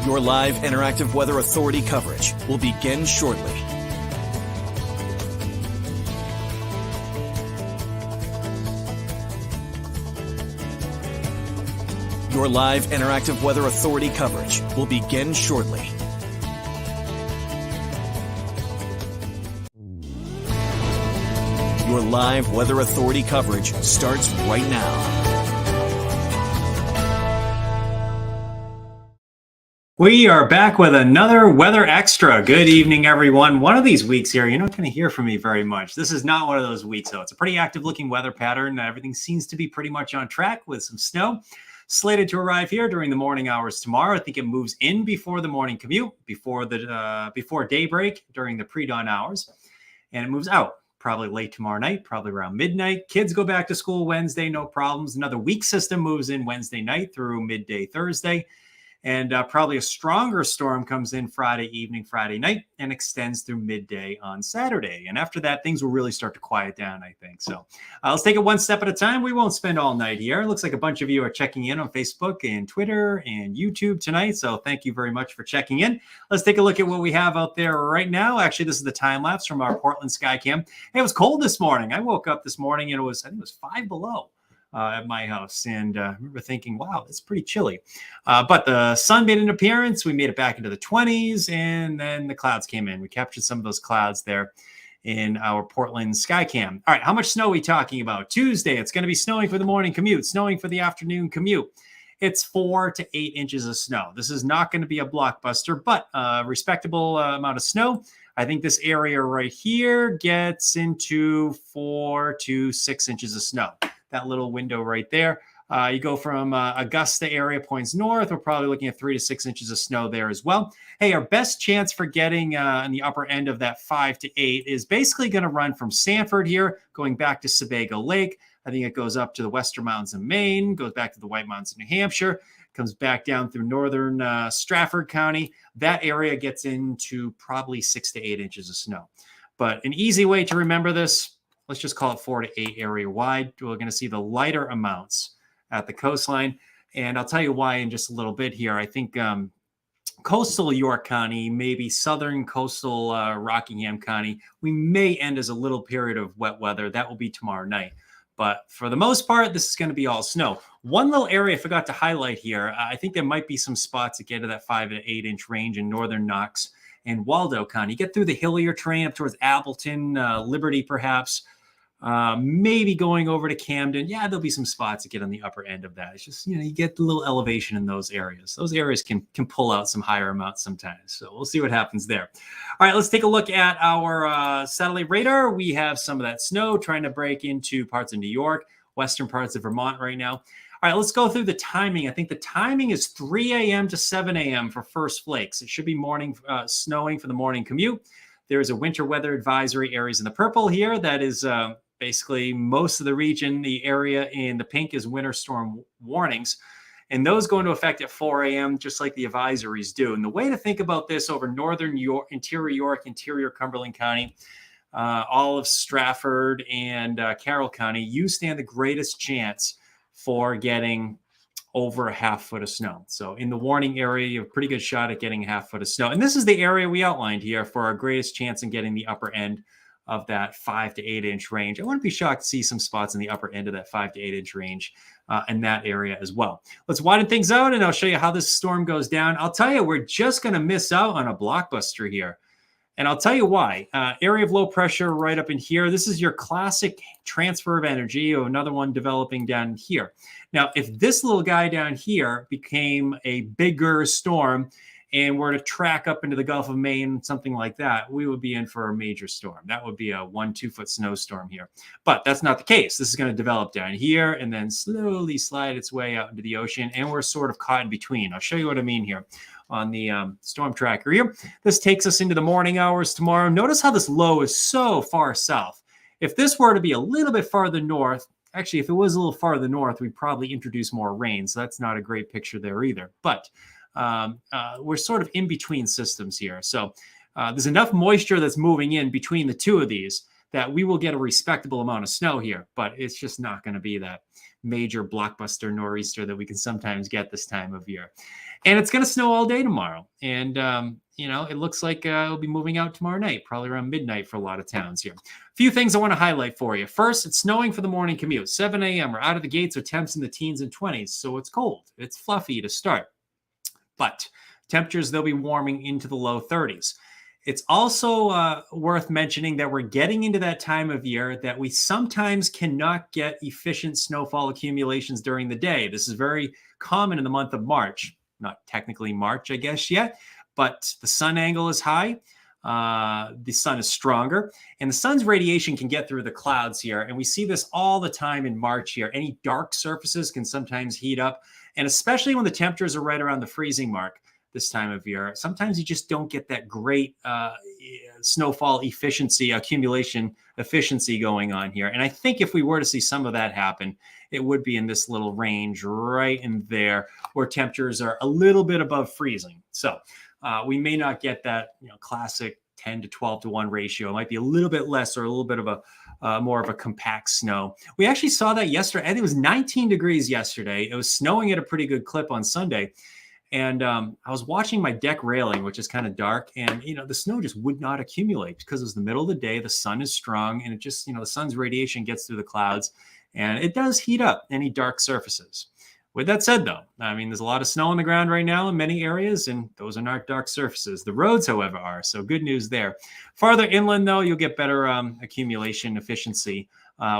Your live interactive Weather Authority coverage will begin shortly. Your live interactive Weather Authority coverage will begin shortly. Your live Weather Authority coverage starts right now. We are back with another Weather Extra. Good evening, everyone. One of these weeks here, you're not going to hear from me very much. This is not one of those weeks, though. It's a pretty active looking weather pattern. Everything seems to be pretty much on track with some snow slated to arrive here during the morning hours tomorrow. I think it moves in before the morning commute, before daybreak during the pre-dawn hours, and it moves out probably late tomorrow night, probably around midnight. Kids go back to school Wednesday, no problems. Another weak system moves in Wednesday night through midday Thursday. And probably a stronger storm comes in Friday evening, Friday night, and extends through midday on Saturday. And after that, things will really start to quiet down, I think. So let's take it one step at a time. We won't spend all night here. It looks like a bunch of you are checking in on Facebook and Twitter and YouTube tonight. So thank you very much for checking in. Let's take a look at what we have out there right now. Actually, this is the time lapse from our Portland Skycam. Hey, it was cold this morning. I woke up this morning and I think it was 5 below. At my house, and I remember thinking, wow, it's pretty chilly. But the sun made an appearance. We made it back into the 20s, and then the clouds came in. We captured some of those clouds there in our Portland Skycam. All right, how much snow are we talking about? Tuesday, it's going to be snowing for the morning commute, snowing for the afternoon commute. It's 4 to 8 inches of snow. This is not going to be a blockbuster, but a respectable amount of snow. I think this area right here gets into 4 to 6 inches of snow. That little window right there. You go from Augusta area points north. We're probably looking at 3 to 6 inches of snow there as well. Hey, our best chance for getting in the upper end of that 5 to 8 is basically going to run from Sanford here, going back to Sebago Lake. I think it goes up to the Western Mountains of Maine, goes back to the White Mountains of New Hampshire, comes back down through northern Strafford County. That area gets into probably 6 to 8 inches of snow. But an easy way to remember this, let's just call it 4 to 8 area wide. We're going to see the lighter amounts at the coastline. And I'll tell you why in just a little bit here. I think coastal York County, maybe southern coastal Rockingham County, we may end as a little period of wet weather. That will be tomorrow night. But for the most part, this is going to be all snow. One little area I forgot to highlight here, I think there might be some spots that get to that 5 to 8 inch range in northern Knox and Waldo County. Get through the hillier terrain up towards Appleton, Liberty perhaps. Maybe going over to Camden. Yeah, there'll be some spots that get on the upper end of that. It's just, you get the little elevation in those areas. Those areas can pull out some higher amounts sometimes. So we'll see what happens there. All right, let's take a look at our satellite radar. We have some of that snow trying to break into parts of New York, western parts of Vermont right now. All right, let's go through the timing. I think the timing is 3 a.m. to 7 a.m. for first flakes. It should be morning snowing for the morning commute. There is a winter weather advisory areas in the purple here. That is basically most of the region. The area in the pink is winter storm warnings. And those go into effect at 4 a.m., just like the advisories do. And the way to think about this over northern York, interior Cumberland County, all of Strafford and Carroll County, you stand the greatest chance for getting over a half foot of snow. So in the warning area, you have a pretty good shot at getting a half foot of snow. And this is the area we outlined here for our greatest chance in getting the upper end of that 5 to 8 inch range. I wouldn't be shocked to see some spots in the upper end of that 5 to 8 inch range in that area as well. Let's widen things out and I'll show you how this storm goes down. I'll tell you, we're just going to miss out on a blockbuster here. And I'll tell you why. Area of low pressure right up in here. This is your classic transfer of energy, or another one developing down here. Now, if this little guy down here became a bigger storm and were to track up into the Gulf of Maine, something like that, we would be in for a major storm. That would be a 1-2 foot snowstorm here. But that's not the case. This is going to develop down here and then slowly slide its way out into the ocean. And we're sort of caught in between. I'll show you what I mean here on the storm tracker here. This takes us into the morning hours tomorrow. Notice how this low is so far south. If this were to be a little bit farther north, actually, if it was a little farther north, we'd probably introduce more rain. So that's not a great picture there either. But we're sort of in between systems here. So there's enough moisture that's moving in between the two of these that we will get a respectable amount of snow here, but it's just not going to be that major blockbuster nor'easter that we can sometimes get this time of year. And it's going to snow all day tomorrow. And, it looks like it'll be moving out tomorrow night, probably around midnight for a lot of towns here. A few things I want to highlight for you. First, it's snowing for the morning commute. 7 a.m. We're out of the gates with temps in the teens and 20s. So it's cold. It's fluffy to start. But temperatures, they'll be warming into the low 30s. It's also worth mentioning that we're getting into that time of year that we sometimes cannot get efficient snowfall accumulations during the day. This is very common in the month of March. Not technically March, I guess, yet, but the sun angle is high. The sun is stronger, and the sun's radiation can get through the clouds here. And we see this all the time in March here. Any dark surfaces can sometimes heat up, and especially when the temperatures are right around the freezing mark this time of year, sometimes you just don't get that great snowfall accumulation efficiency going on here. And I think if we were to see some of that happen, it would be in this little range right in there where temperatures are a little bit above freezing. So we may not get that classic 10 to 12 to 1 ratio. It might be a little bit less or a little bit of a more of a compact snow. We actually saw that yesterday. I think it was 19 degrees yesterday. It was snowing at a pretty good clip on Sunday. And I was watching my deck railing, which is kind of dark, and the snow just would not accumulate because it was the middle of the day. The sun is strong, and it just the sun's radiation gets through the clouds, and it does heat up any dark surfaces. With that said, though, there's a lot of snow on the ground right now in many areas, and those are not dark surfaces. The roads, however, are, so good news there. Farther inland, though, you'll get better accumulation efficiency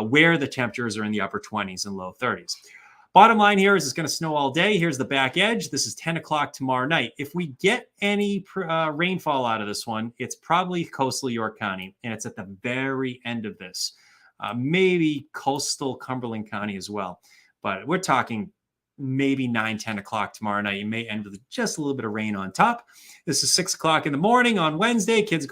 where the temperatures are in the upper 20s and low 30s. Bottom line here is it's going to snow all day. Here's the back edge. This is 10 o'clock tomorrow night. If we get any rainfall out of this one, it's probably coastal York County, and it's at the very end of this. Maybe coastal Cumberland County as well. But we're talking maybe 9, 10 o'clock tomorrow night. You may end with just a little bit of rain on top. This is 6 o'clock in the morning on Wednesday. Kids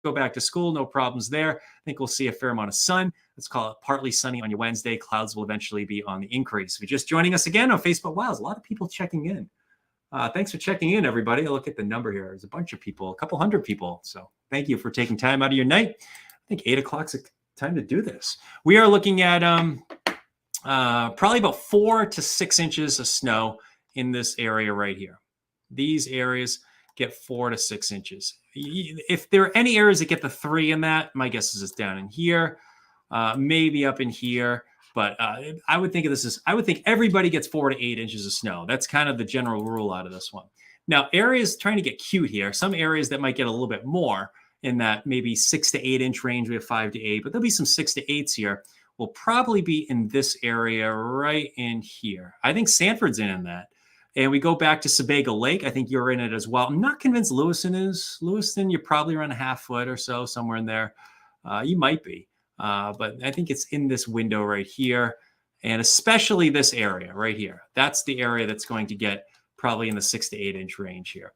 go back to school. No problems there. I think we'll see a fair amount of sun. Let's call it partly sunny on your Wednesday. Clouds will eventually be on the increase. If you're just joining us again on Facebook, wow, there's a lot of people checking in. Thanks for checking in, everybody. Look at the number here. There's a bunch of people, a couple hundred people. So thank you for taking time out of your night. I think 8 o'clock's the time to do this. We are looking at probably about 4 to 6 inches of snow in this area right here. These areas get 4 to 6 inches. If there are any areas that get the 3 in that, my guess is it's down in here. Maybe up in here, but I would think of this as, I would think everybody gets 4 to 8 inches of snow. That's kind of the general rule out of this one. Now, areas trying to get cute here, some areas that might get a little bit more in that maybe 6 to 8 inch range, we have 5 to 8, but there'll be some 6 to 8s here. Will probably be in this area right in here. I think Sanford's in that. And we go back to Sebago Lake. I think you're in it as well. I'm not convinced Lewiston is. Lewiston, you're probably around a half foot or so, somewhere in there. You might be. But I think it's in this window right here, and especially this area right here. That's the area that's going to get probably in the 6 to 8 inch range here.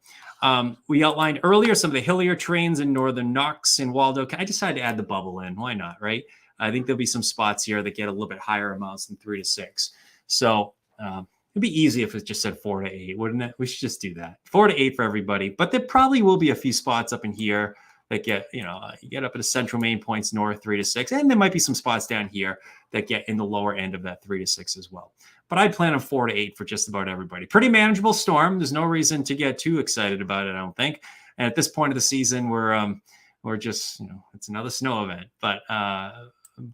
We outlined earlier some of the hillier terrains in northern Knox and Waldo. I decided to add the bubble in. Why not, right? I think there'll be some spots here that get a little bit higher amounts than 3 to 6. So it'd be easy if it just said 4 to 8, wouldn't it? We should just do that. 4 to 8 for everybody. But there probably will be a few spots up in here that get, you get up at the central main points north, 3 to 6. And there might be some spots down here that get in the lower end of that 3 to 6 as well. But I'd plan on 4 to 8 for just about everybody. Pretty manageable storm. There's no reason to get too excited about it, I don't think. And at this point of the season, we're just, it's another snow event.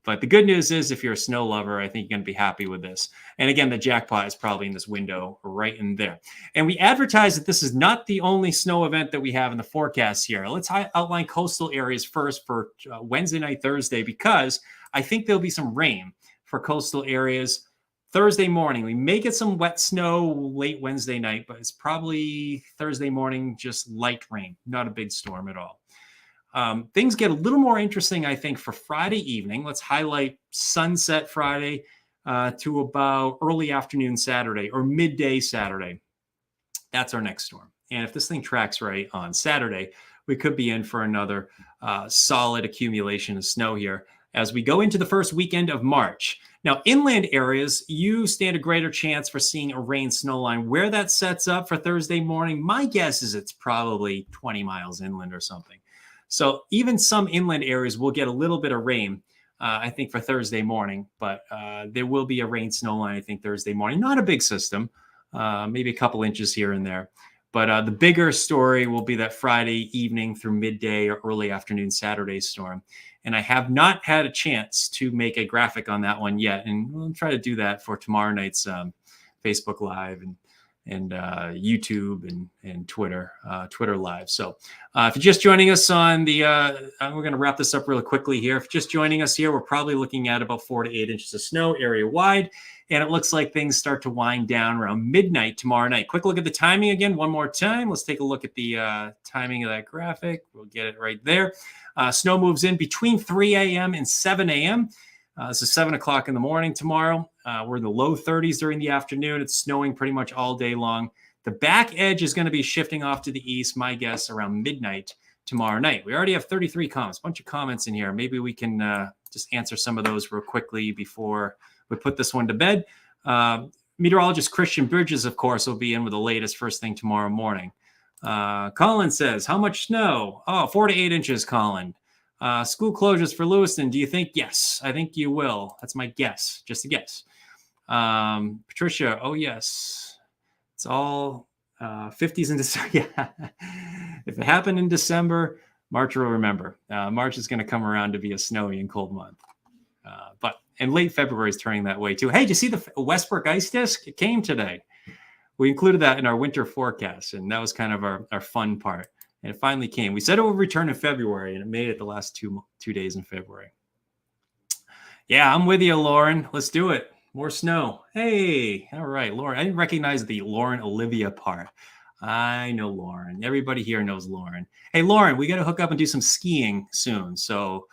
But the good news is if you're a snow lover, I think you're going to be happy with this. And again, the jackpot is probably in this window right in there. And we advertise that this is not the only snow event that we have in the forecast here. Let's outline coastal areas first for Wednesday night, Thursday, because I think there'll be some rain for coastal areas Thursday morning. We may get some wet snow late Wednesday night, but it's probably Thursday morning, just light rain, not a big storm at all. Things get a little more interesting, I think, for Friday evening. Let's highlight sunset Friday to about early afternoon Saturday or midday Saturday. That's our next storm. And if this thing tracks right on Saturday, we could be in for another solid accumulation of snow here as we go into the first weekend of March. Now, inland areas, you stand a greater chance for seeing a rain snow line. Where that sets up for Thursday morning, my guess is it's probably 20 miles inland or something. So even some inland areas will get a little bit of rain I think, for Thursday morning. But there will be a rain snow line, I think, Thursday morning. Not a big system, maybe a couple inches here and there. But the bigger story will be that Friday evening through midday or early afternoon Saturday storm. And I have not had a chance to make a graphic on that one yet. And we'll try to do that for tomorrow night's Facebook Live and YouTube and Twitter Live. So if you're just joining us on the, we're going to wrap this up really quickly here. If you're just joining us here, we're probably looking at about 4 to 8 inches of snow area wide. And it looks like things start to wind down around midnight tomorrow night. Quick look at the timing again, one more time. Let's take a look at the timing of that graphic. We'll get it right there. Snow moves in between 3 a.m. and 7 a.m. This is 7 o'clock in the morning tomorrow. We're in the low 30s during the afternoon. It's snowing pretty much all day long. The back edge is going to be shifting off to the east, my guess, around midnight tomorrow night. We already have 33 comments, a bunch of comments in here. Maybe we can just answer some of those real quickly before we put this one to bed. Meteorologist Christian Bridges, of course, will be in with the latest first thing tomorrow morning. Colin says, how much snow? Oh, 4 to 8 inches, Colin. School closures for Lewiston. Do you think? Yes, I think you will. That's my guess. Just a guess. Patricia. Oh, yes. It's all 50s in December. Yeah. If it happened in December, March will remember. March is going to come around to be a snowy and cold month. And late February is turning that way too. Hey, did you see the Westbrook ice disk? It came today. We included that in our winter forecast, and that was kind of our fun part. And it finally came. We said it would return in February, and it made it the last two days in February. Yeah, I'm with you, Lauren. Let's do it. More snow. Hey, all right, Lauren. I didn't recognize the Lauren Olivia part. I know Lauren. Everybody here knows Lauren. Hey, Lauren, we got to hook up and do some skiing soon. So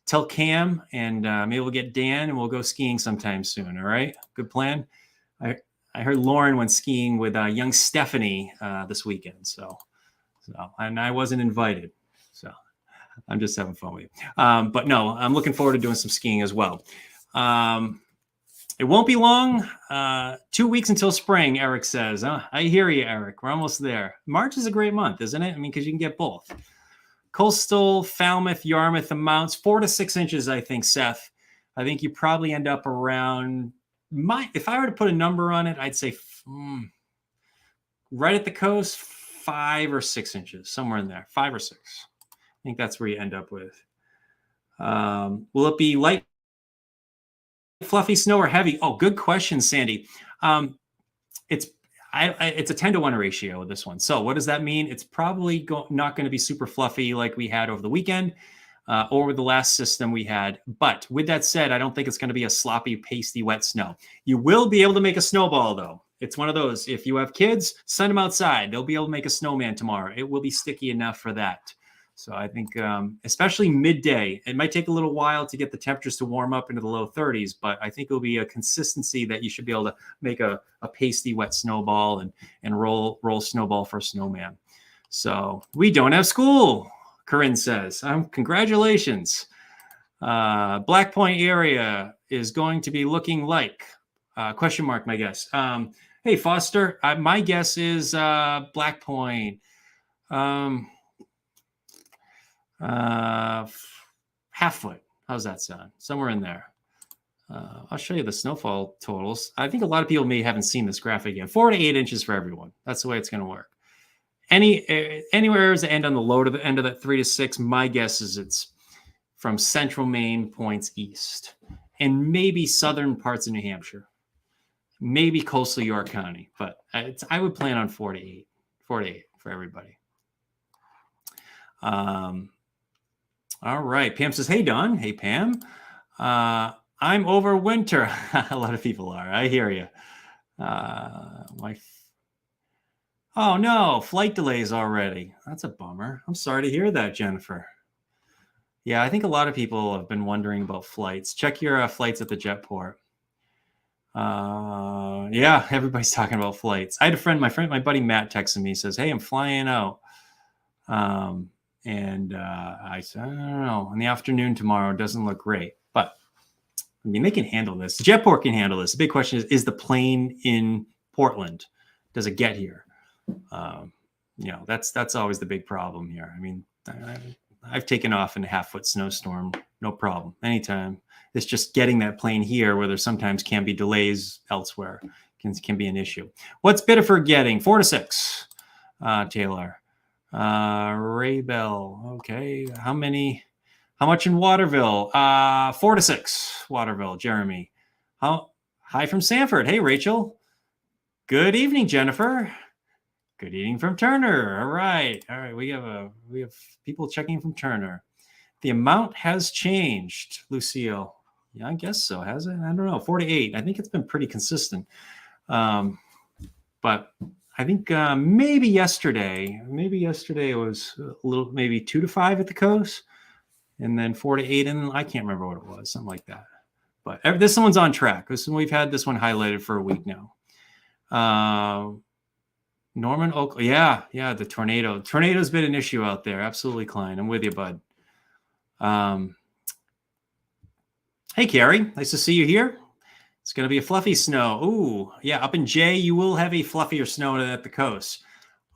tell Cam, and maybe we'll get Dan, and we'll go skiing sometime soon. All right, good plan. I heard Lauren went skiing with young Stephanie this weekend. So, and I wasn't invited. So I'm just having fun with you. But no, I'm looking forward to doing some skiing as well. It won't be long. 2 weeks until spring, Eric says. I hear you, Eric. We're almost there. March is a great month, isn't it? I mean, because you can get both. Coastal, Falmouth, Yarmouth amounts 4 to 6 inches, I think, Seth. I think you probably end up around if I were to put a number on it, I'd say right at the coast, 5 or 6 inches, somewhere in there, 5 or 6. I think that's where you end up with. Will it be light, fluffy snow or heavy? Oh, good question, Sandy. It's a 10-to-1 ratio with this one. So what does that mean? It's probably not going to be super fluffy like we had over the weekend or with the last system we had. But with that said, I don't think it's going to be a sloppy, pasty, wet snow. You will be able to make a snowball, though. It's one of those. If you have kids, send them outside. They'll be able to make a snowman tomorrow. It will be sticky enough for that. So I think, especially midday, it might take a little while to get the temperatures to warm up into the low 30s, but I think it'll be a consistency that you should be able to make a pasty, wet snowball and roll snowball for a snowman. So we don't have school, Corinne says. Congratulations. Black Point area is going to be looking like, question mark, my guess. Hey, Foster, my guess is Black Point. Half foot. How's that sound? Somewhere in there. I'll show you the snowfall totals. I think a lot of people haven't seen this graphic yet. 4 to 8 inches for everyone. That's the way it's going to work. Anywhere is the end on the low to the end of that 3 to 6. My guess is it's from central Maine points east, and maybe southern parts of New Hampshire, maybe coastal York County. But I would plan on 4 to 8. 4 to 8 for everybody. All right. Pam says, hey, Don. Hey, Pam. I'm over winter. A lot of people are. I hear you. Oh, no. Flight delays already. That's a bummer. I'm sorry to hear that, Jennifer. Yeah, I think a lot of people have been wondering about flights. Check your flights at the Jetport. Yeah, everybody's talking about flights. I had a friend, my buddy Matt texted me. He says, hey, I'm flying out. And I said, I don't know. In the afternoon tomorrow, it doesn't look great. But, I mean, they can handle this. Jetport can handle this. The big question is the plane in Portland? Does it get here? That's always the big problem here. I mean, I've taken off in a half-foot snowstorm, no problem, anytime. It's just getting that plane here where there sometimes can be delays elsewhere can be an issue. What's Biddeford getting? 4 to 6, Taylor. Ray Bell, okay. How much in Waterville? 4 to 6, Waterville, Jeremy. Hi from Sanford. Hey, Rachel. Good evening, Jennifer. Good evening from Turner. All right. We have people checking from Turner. The amount has changed, Lucille. Yeah, I guess so. Has it? I don't know. 4 to 8. I think it's been pretty consistent. But I think maybe yesterday it was a little, maybe 2 to 5 at the coast, and then 4 to 8, and I can't remember what it was, something like that. But this one's on track. We've had this one highlighted for a week now. Norman Oak, yeah, the tornado. Tornado's been an issue out there. Absolutely, Klein. I'm with you, bud. Hey, Carrie, nice to see you here. It's going to be a fluffy snow. Ooh, yeah, up in Jay, you will have a fluffier snow at the coast.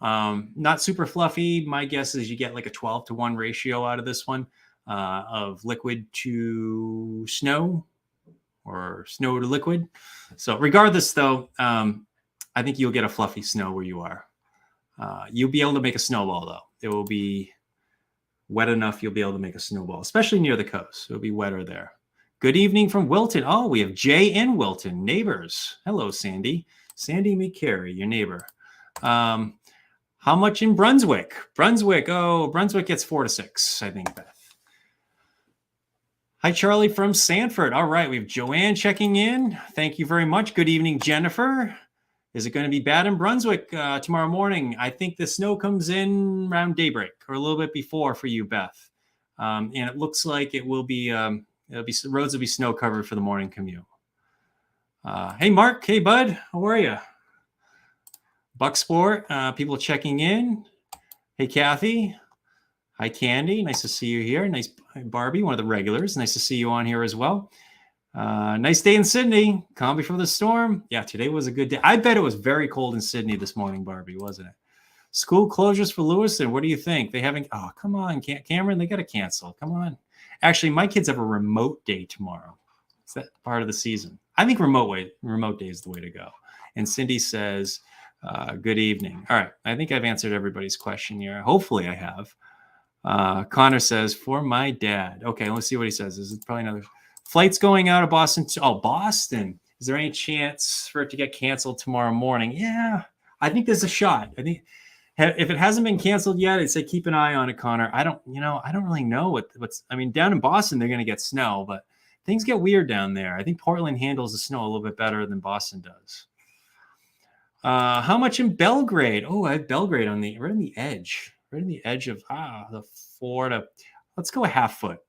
Not super fluffy. My guess is you get like a 12 to 1 ratio out of this one, of liquid to snow or snow to liquid. So regardless, though, I think you'll get a fluffy snow where you are. You'll be able to make a snowball, though. It will be wet enough you'll be able to make a snowball, especially near the coast. It'll be wetter there. Good evening from Wilton. Oh, we have Jay in Wilton, neighbors. Hello, Sandy. Sandy McCary, your neighbor. How much in Brunswick? Brunswick gets 4 to 6, I think, Beth. Hi, Charlie from Sanford. All right, we have Joanne checking in. Thank you very much. Good evening, Jennifer. Is it going to be bad in Brunswick tomorrow morning? I think the snow comes in around daybreak or a little bit before for you, Beth. And it looks like it will be... roads will be snow covered for the morning commute. Hey, Mark. Hey, bud. How are you? Bucksport. People checking in. Hey, Kathy. Hi, Candy. Nice to see you here. Nice, Barbie, one of the regulars. Nice to see you on here as well. Nice day in Sydney. Calm before the storm. Yeah, today was a good day. I bet it was very cold in Sydney this morning, Barbie, wasn't it? School closures for Lewiston. What do you think? They haven't. Oh, come on, Cameron. They got to cancel. Come on. Actually, my kids have a remote day tomorrow. Is that part of the season? I think remote day is the way to go. And Cindy says, good evening. All right. I think I've answered everybody's question here. Hopefully I have. Connor says, for my dad. Okay, let's see what he says. This is probably another. Flights going out of Boston. Boston. Is there any chance for it to get canceled tomorrow morning? Yeah, I think there's a shot. I think if it hasn't been canceled yet, I'd say keep an eye on it, Connor. I don't really know what's. I mean, down in Boston, they're going to get snow, but things get weird down there. I think Portland handles the snow a little bit better than Boston does. How much in Belgrade? Oh, I have Belgrade right on the edge of the 4 to. Let's go a half foot.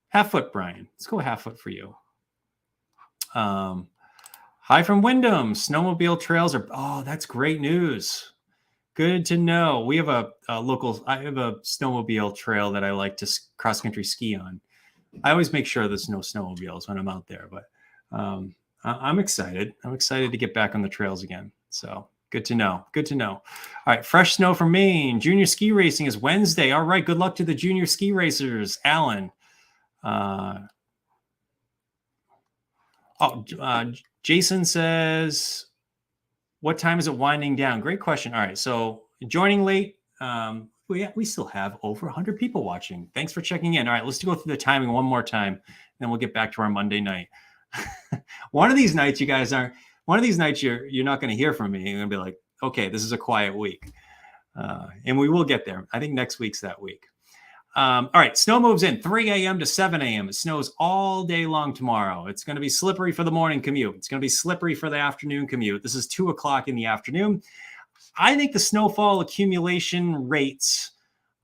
Half foot, Brian. Let's go a half foot for you. Hi from Wyndham. Snowmobile trails are. Oh, that's great news. Good to know. We have I have a snowmobile trail that I like to cross-country ski on. I always make sure there's no snowmobiles when I'm out there, but I'm excited. I'm excited to get back on the trails again. So good to know. Good to know. All right. Fresh snow from Maine. Junior ski racing is Wednesday. All right. Good luck to the junior ski racers. Alan. Jason says, what time is it winding down? Great question. All right. So joining late, we still have over 100 people watching. Thanks for checking in. All right. Let's go through the timing one more time, and then we'll get back to our Monday night. One of these nights, you're not going to hear from me. You're going to be like, okay, this is a quiet week. And we will get there. I think next week's that week. All right. Snow moves in 3 a.m. to 7 a.m. It snows all day long tomorrow. It's going to be slippery for the morning commute. It's going to be slippery for the afternoon commute. This is 2 o'clock in the afternoon. I think the snowfall accumulation rates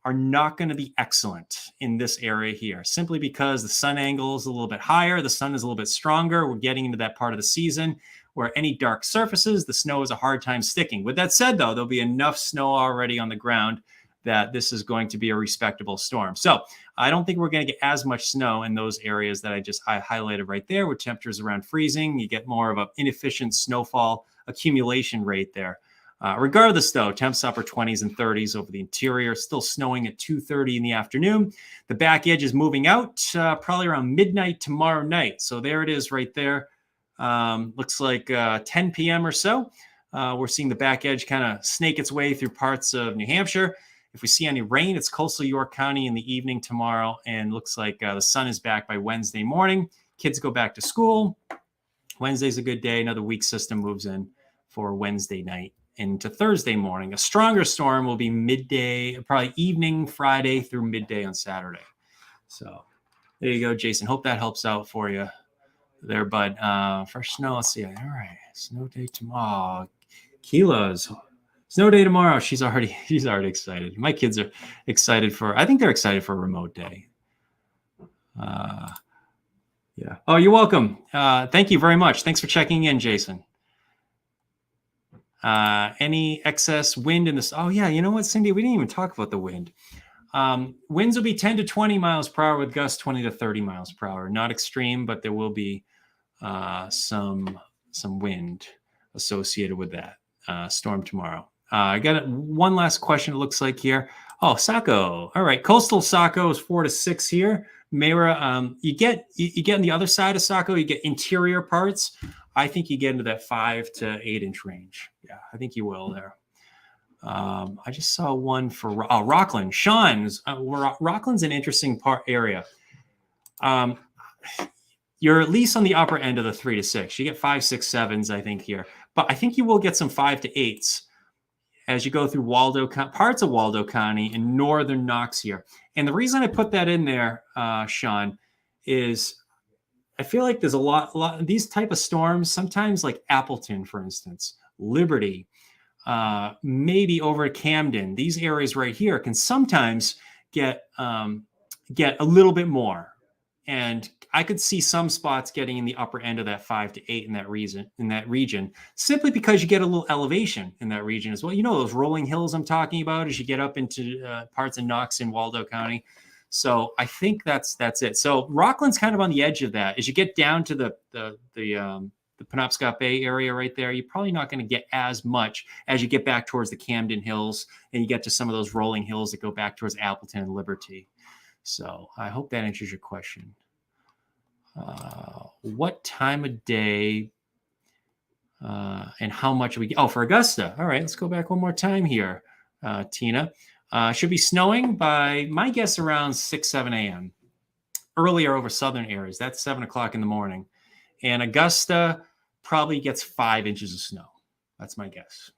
are not going to be excellent in this area here, simply because the sun angle is a little bit higher. The sun is a little bit stronger. We're getting into that part of the season where any dark surfaces, the snow is a hard time sticking. With that said, though, there'll be enough snow already on the ground that this is going to be a respectable storm. So I don't think we're going to get as much snow in those areas that I highlighted right there, with temperatures around freezing. You get more of an inefficient snowfall accumulation rate there. Regardless, though, temps upper 20s and 30s over the interior. Still snowing at 2:30 in the afternoon. The back edge is moving out probably around midnight tomorrow night. So there it is right there. Looks like 10 p.m. or so. We're seeing the back edge kind of snake its way through parts of New Hampshire. If we see any rain, it's coastal York County in the evening tomorrow. And looks like the sun is back by Wednesday morning. Kids go back to school. Wednesday's a good day. Another weak system moves in for Wednesday night into Thursday morning. A stronger storm will be midday, probably evening Friday through midday on Saturday. So there you go, Jason. Hope that helps out for you there, bud. Fresh snow. Let's see. All right. Snow day tomorrow. Keela's snow day tomorrow. She's already excited. My kids are excited I think they're excited for a remote day. Yeah. Oh, you're welcome. Thank you very much. Thanks for checking in, Jason. Any excess wind in this? Oh, yeah. You know what, Cindy? We didn't even talk about the wind. Winds will be 10 to 20 miles per hour with gusts 20 to 30 miles per hour. Not extreme, but there will be some wind associated with that storm tomorrow. I got one last question, it looks like here. Oh, Saco. All right. Coastal Saco is 4 to 6 here. Mara, you get on the other side of Saco, you get interior parts. I think you get into that 5 to 8 inch range. Yeah, I think you will there. I just saw one for Rockland. Sean's Rockland's an interesting area. You're at least on the upper end of the 3 to 6. You get 5, 6, 7s, I think here, but I think you will get some 5 to 8s as you go through parts of Waldo County and northern Knox here. And the reason I put that in there, Sean, is I feel like there's a lot of these type of storms, sometimes like Appleton, for instance, Liberty, maybe over at Camden. These areas right here can sometimes get a little bit more. And I could see some spots getting in the upper end of that 5 to 8 in that region, simply because you get a little elevation in that region as well. You know, those rolling hills I'm talking about as you get up into parts of Knox and Waldo County. So I think that's it. So Rockland's kind of on the edge of that. As you get down to the Penobscot Bay area right there, you're probably not going to get as much as you get back towards the Camden Hills and you get to some of those rolling hills that go back towards Appleton and Liberty. So I hope that answers your question. What time of day and how much are we? Oh, for Augusta. All right, let's go back one more time here, Tina. Should be snowing by my guess around 6, 7 a.m. Earlier over southern areas. That's 7 o'clock in the morning. And Augusta probably gets 5 inches of snow. That's my guess.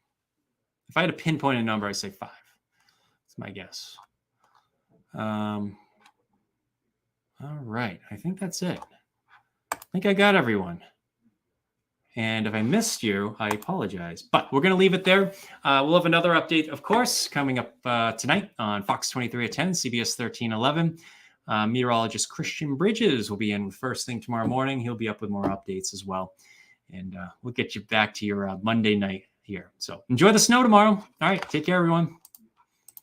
If I had to pinpoint a number, I'd say 5. That's my guess. All right. I think that's it. I think I got everyone. And if I missed you, I apologize. But we're going to leave it there. We'll have another update, of course, coming up tonight on Fox 23 at 10, CBS 1311. Meteorologist Christian Bridges will be in first thing tomorrow morning. He'll be up with more updates as well. And we'll get you back to your Monday night here. So enjoy the snow tomorrow. All right. Take care, everyone.